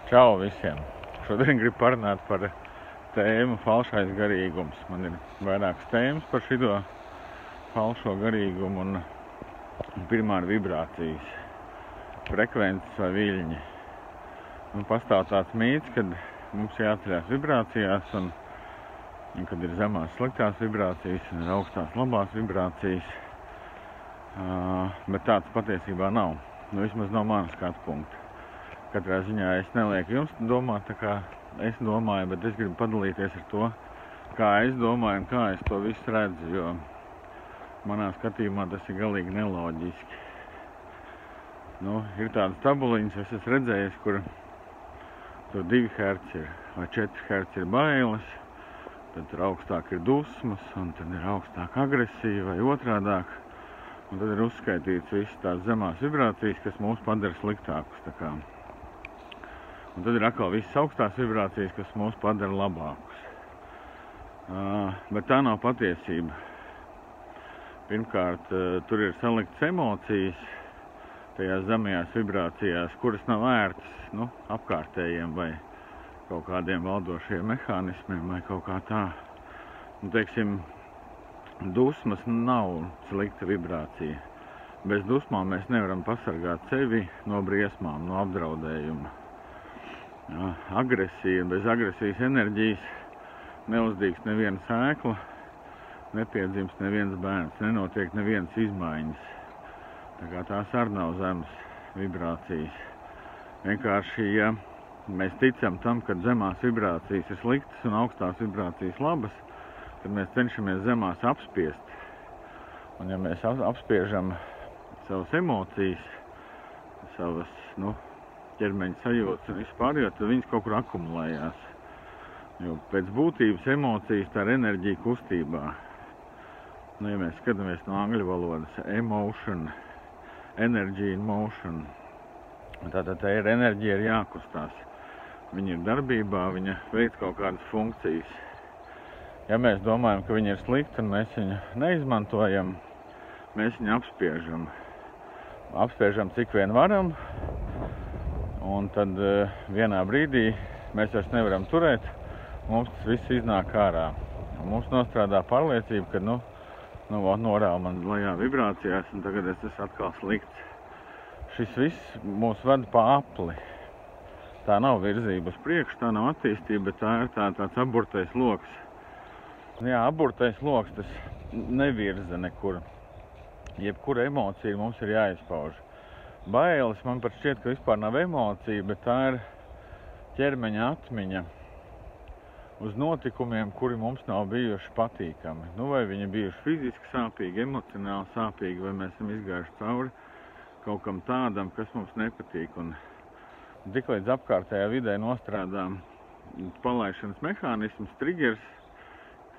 Čau visiem! Šodien gribu parunāt par tēmu falšais garīgums. Man ir vairākas tēmas par šito falšo garīgumu, un pirmā ir vibrācijas, frekvences vai viļņi. Pastāv tāds mīts, kad mums jāceļās vibrācijās, un kad ir zemās sliktās vibrācijas un ir augstās labās vibrācijas, bet tāds patiesībā nav. Vismaz no manas skatu punkta. Katrā ziņā es nelieku jums domāt tā kā es domāju, bet es gribu padalīties ar to, kā es domāju un kā es to visu redzu, jo manā skatījumā tas ir galīgi neloģiski. Ir tādas tabuliņas, es esmu redzējis, kur tur 2 Hz ir vai 4 Hz ir bailes, tad tur augstāk ir dusmas, un tad ir augstāk agresija vai otrādāk, un tad ir uzskaitīts visas tās zemās vibrācijas, kas mūs padara sliktākus. Un tad ir atkal visas augstās vibrācijas, kas mūs padara labākus. Bet tā nav patiesība. Pirmkārt, tur ir saliktas emocijas tajās zemajās vibrācijās, kuras nav ērtas apkārtējiem vai kaut kādiem valdošiem mehānismiem vai kaut kā tā. Teiksim, dusmas nav slikta vibrācija. Bez dusmām mēs nevaram pasargāt sevi no briesmām, no apdraudējuma. Agresija, bez agresijas enerģijas neuzdīgs neviena sēkla, nepiedzimst neviens bērns, nenotiek nevienas izmaiņas. Tā kā tās arī nav zemes vibrācijas. Vienkārši, ja mēs ticam tam, ka zemās vibrācijas ir sliktas un augstās vibrācijas labas, tad mēs cenšamies zemās apspiest. Un ja mēs apspiežam savas emocijas, savas, ķermeņa sajūtas un vispār, tad viņas kaut kur akumulējās. Jo pēc būtības emocijas tā ir enerģija kustībā. Ja mēs skatāmies no angļu valodas, emotion, energy in motion, tātad tā ir enerģija, ir jākustās. Viņa ir darbībā, viņa veic kaut kādas funkcijas. Ja mēs domājam, ka viņa ir slikta un mēs viņu neizmantojam, mēs viņu apspiežam. Apspiežam cik vien varam, un tad vienā brīdī mēs vairs nevaram turēt, mums tas viss iznāk ārā. Mums nostrādā pārliecība, ka norāva man lejā vibrācijās, un tagad es esmu atkal slikts. Šis viss mūs ved pa apli. Tā nav virzība uz priekšu, tā nav attīstība, bet tā ir tāds aburtais loks. Aburtais loks, tas nevirza nekur. Jebkura emocija mums ir jāizpauž. Bailes man pat šķiet, ka vispār nav emocija, bet tā ir ķermeņa atmiņa uz notikumiem, kuri mums nav bijuši patīkami. Vai viņi bijuši fiziski sāpīgi, emocionāli sāpīgi, vai mēs esam izgājuši cauri kaut kam tādam, kas mums nepatīk. Un tik līdz apkārtējā vidē nostrādā palaišanas mehānisms, triggers,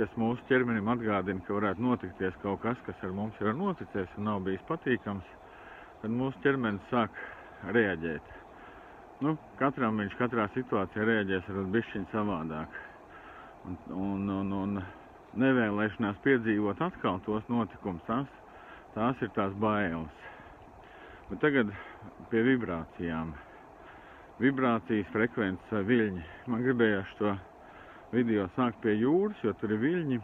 kas mūsu ķermenim atgādina, ka varētu notikties kaut kas, kas ar mums ir noticies un nav bijis patīkams, tad mūsu ķermenis sāk reaģēt. Katram viņš katrā situācijā reaģēs ar bišķiņu savādāk. Un nevēlēšanās piedzīvot atkal tos notikumus, tās ir tās bailes. Bet tagad pie vibrācijām. Vibrācijas, frekvences vai viļņi. Man gribējās to video sākt pie jūras, jo tur ir viļņi.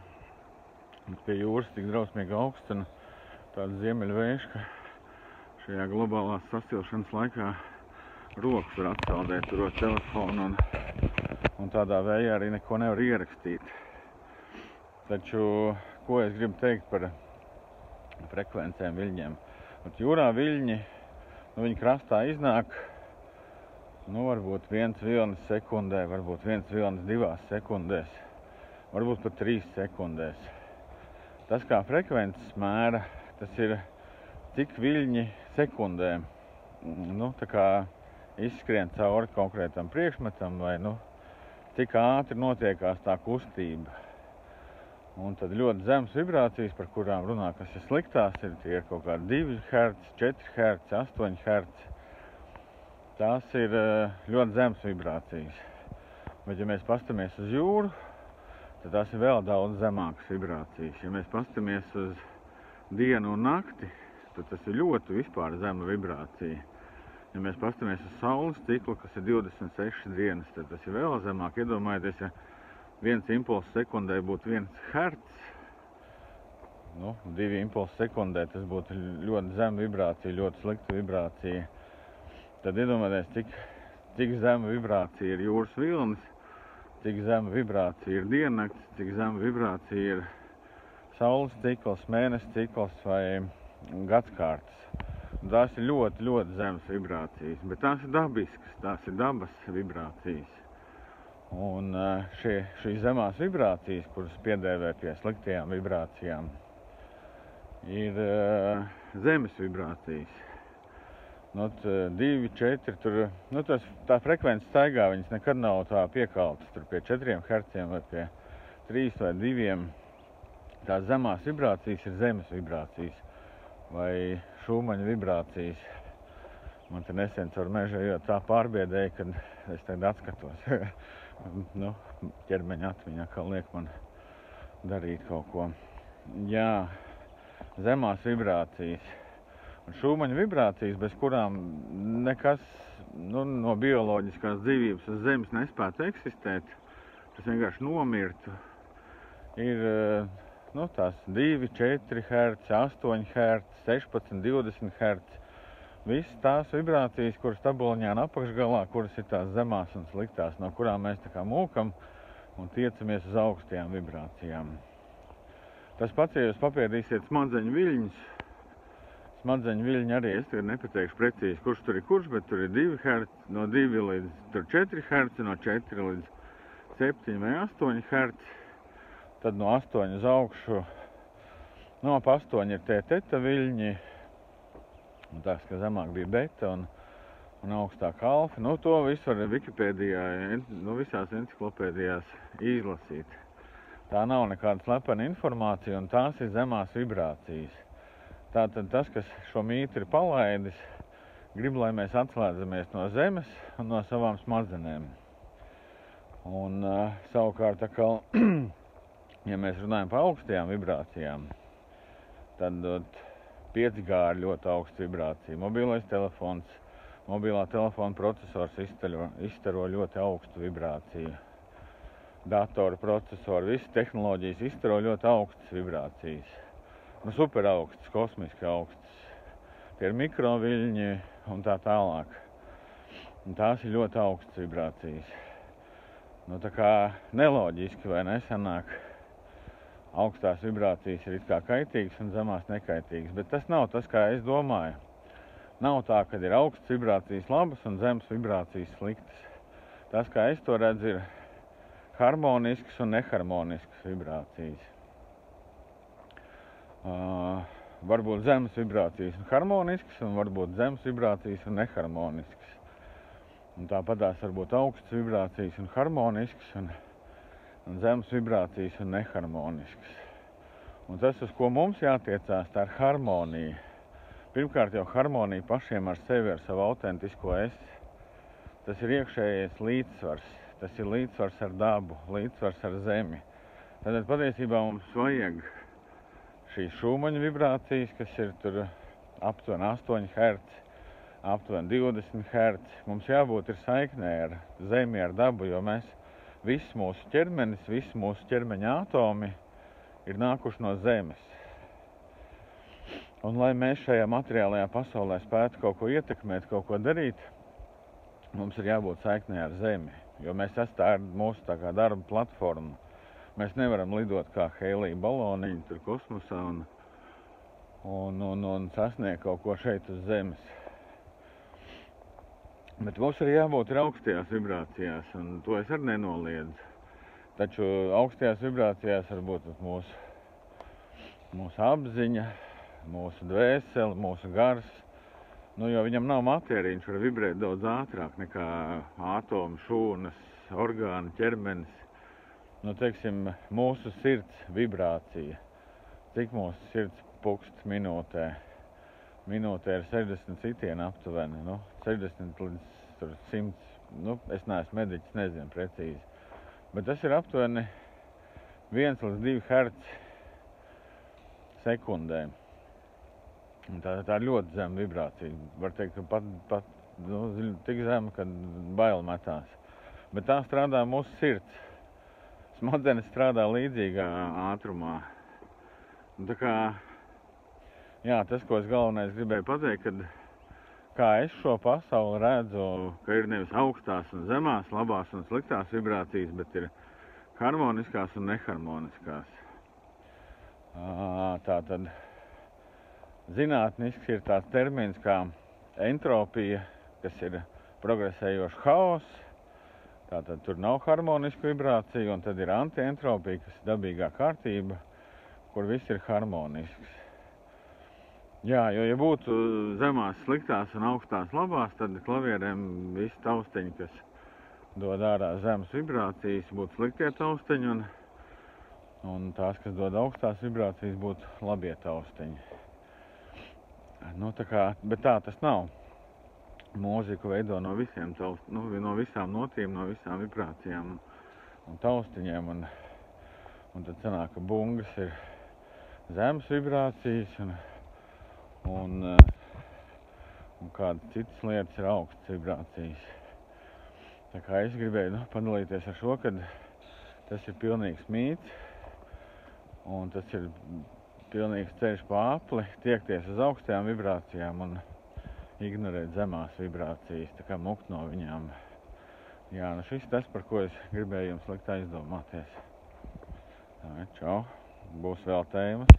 Pie jūras tik drausmīgi augsts un tāds ziemeļvējš, ka šajā globālās sasilšanas laikā rokas var atsaldēt, turot telefonu un tādā vējā arī neko nevar ierakstīt. Taču, ko es gribu teikt par frekvencēm, viļņiem? Jūrā viļņi, viņi krastā iznāk, varbūt 1 vilnis sekundē, varbūt 1 vilnis 2 sekundēs, varbūt pat 3 sekundēs. Tas, kā frekvences mēra, tas ir cik viļņi sekundē, tā kā izskrien cauri konkrētam priekšmetam, vai cik ātri notiekās tā kustība. Un tad ļoti zemes vibrācijas, par kurām runā, kas ir sliktās, ir kaut kādi 2 Hz, 4 Hz, 8 Hz. Tās ir ļoti zemes vibrācijas. Bet, ja mēs pastamies uz jūru, tad tās ir vēl daudz zemākas vibrācijas. Ja mēs pastamies uz dienu un nakti, tad tas ir ļoti vispār zema vibrācija. Ja mēs pastamies uz saules ciklu, kas ir 26 dienas, tad tas ir vēl zemāk. Iedomājieties, ja viens impulss sekundē būtu 1 hertz, 2 impulsi sekundē, tas būtu ļoti zema vibrācija, ļoti slikta vibrācija. Tad iedomājieties, cik zema vibrācija ir jūras vilnis, cik zema vibrācija ir diennakts, cik zema vibrācija ir saules cikls, mēnesis cikls vai gadskārtas. Tās ir ļoti, ļoti zemes vibrācijas, bet tās ir dabiskas, tās ir dabas vibrācijas. Un šīs zemās vibrācijas, kuras piedēvē pie sliktajām vibrācijām, ir zemes vibrācijas. 2, 4, tā frekvence staigā, viņas nekad nav tā piekaltas, tur pie 4 herciem vai pie 3 vai 2. Tās zemās vibrācijas ir zemes vibrācijas vai šūmaņa vibrācijas. Man te nesen caur mežu ejot tā pārbiedēja, kad es tagad atskatos. Ķermeņa atmiņā, kā liek man darīt kaut ko. Jā, zemās vibrācijas. Un šūmaņa vibrācijas, bez kurām nekas no bioloģiskās dzīvības uz Zemes nespētu eksistēt, tas vienkārši nomirtu, ir tās 2, 4 herci, 8 herci, 16, 20 herci. Visas tās vibrācijas, kuras tabuliņā apakšgalā, kuras ir tās zemās un sliktās, no kurām mēs tā kā mūkam un tiecamies uz augstajām vibrācijām. Tas pats, ja jūs papēdīsiet smadzeņu viļņus, smadzeņu viļņi arī, es tagad nepateikšu precīzi, kurš tur ir kurš, bet tur ir 2 herci, no 2 līdz 4 herci, no 4 līdz 7 vai 8 herci. Tad no 8 uz augšu, ap 8 ir tie teta viļņi, un tās, ka zemāk bija beta un augstāk alfa. To visu var Wikipēdijā, visās enciklopēdijās izlasīt. Tā nav nekāda slepena informācija, un tās ir zemās vibrācijas. Tātad tas, kas šo mītu ir palaidis, grib, lai mēs atslēdzamies no zemes un no savām smadzenēm. Un savukārt atkal, ja mēs runājam par augstajām vibrācijām, tad 5G ir ļoti augsta vibrācija. Mobilais telefons, mobilā telefona procesors izstaro ļoti augstu vibrāciju. Datora procesori, visas tehnoloģijas izstaro ļoti augstas vibrācijas. Super augstas, kosmiski augstas. Tie ir mikroviļņi un tā tālāk. Un tās ir ļoti augstas vibrācijas. Tā kā neloģiski vai nesanāk. Augstās vibrācijas ir it kā kaitīgas un zemās nekaitīgas, bet tas nav tas, kā es domāju. Nav tā, ka ir augstas vibrācijas labas un zemes vibrācijas sliktas. Tas, kā es to redzu, ir harmoniskas un neharmoniskas vibrācijas. Varbūt zemes vibrācijas un harmoniskas, un varbūt zemes vibrācijas un neharmoniskas. Un tāpatās varbūt augstas vibrācijas un harmoniskas, un zemes vibrācijas un neharmoniskas. Un tas, uz ko mums jātiecās, tā ir harmonija. Pirmkārt jau harmonija pašiem ar sevi, ar savu autentisko es. Tas ir iekšējais līdzsvars. Tas ir līdzsvars ar dabu, līdzsvars ar zemi. Tātad patiesībā mums vajag šīs šūmaņa vibrācijas, kas ir tur aptuveni 8 herci, aptuveni 20 herci. Mums jābūt ir saiknē ar zemi, ar dabu, jo viss mūsu ķermenis, visi mūsu ķermeņa atomi ir nākuši no zemes. Un lai mēs šajā materiālajā pasaulē spētu kaut ko ietekmēt, kaut ko darīt, mums ir jābūt saiknē ar zemi, jo tā ir mūsu tā kā darba platforma. Mēs nevaram lidot kā hēlija baloniņi tur kosmosā un sasniegt kaut ko šeit uz zemes. Bet mums ir jābūt augstajās vibrācijās, un to es arī nenoliedzu. Taču augstajās vibrācijās var būt mūsu apziņa, mūsu dvēsele, mūsu gars. Jo viņam nav matērija, viņš var vibrēt daudz ātrāk nekā atomi, šūnas, orgāni, ķermenis. Teiksim, mūsu sirds vibrācija. Cik mūsu sirds pukst minūtē? Minūtē ir 60 sitieni aptuveni, 60 līdz 100, es neesmu mediķis, nezinu precīzi. Bet tas ir aptuveni 1 līdz 2 herci sekundē. Tā ir ļoti zema vibrācija. Var teikt, ka pat tik zema, kad bail metās. Bet tā strādā mūsu sirds. Smadzenes strādā līdzīgā ātrumā. Un tā kā, jā, tas, ko es galvenais gribēju pateikt, kad kā es šo pasauli redzu, ka ir nevis augstās un zemās, labās un sliktās vibrācijas, bet ir harmoniskās un neharmoniskās. Tātad zinātniski ir tāds termins kā entropija, kas ir progresējošs haoss. Tātad tur nav harmonisku vibrāciju, un tad ir antientropija, kas ir dabīgā kārtība, kur viss ir harmonisks. Jā, jo ja būtu zemās sliktās un augstās labās, tad klavierēm visi tausteņi, kas dod ārā zemes vibrācijas, būtu sliktie tausteņi, un tās, kas dod augstās vibrācijas, būtu labie tausteņi. Bet tā tas nav. Mūziku veido no visiem no visām notīm, no visām vibrācijām un taustiņiem, un tad sanāk, ka bungas ir zemes vibrācijas, un kādas citas lietas ir augstas vibrācijas. Tā kā es gribēju padalīties ar šo, kad tas ir pilnīgs mīts, un tas ir pilnīgs ceļš pa apli, tiekties uz augstajām vibrācijām un ignorēt zemās vibrācijas, tā kā mukt no viņām. Jā, šis tas, par ko es gribēju jums likt aizdomāties. Tā, čau, būs vēl tēmas.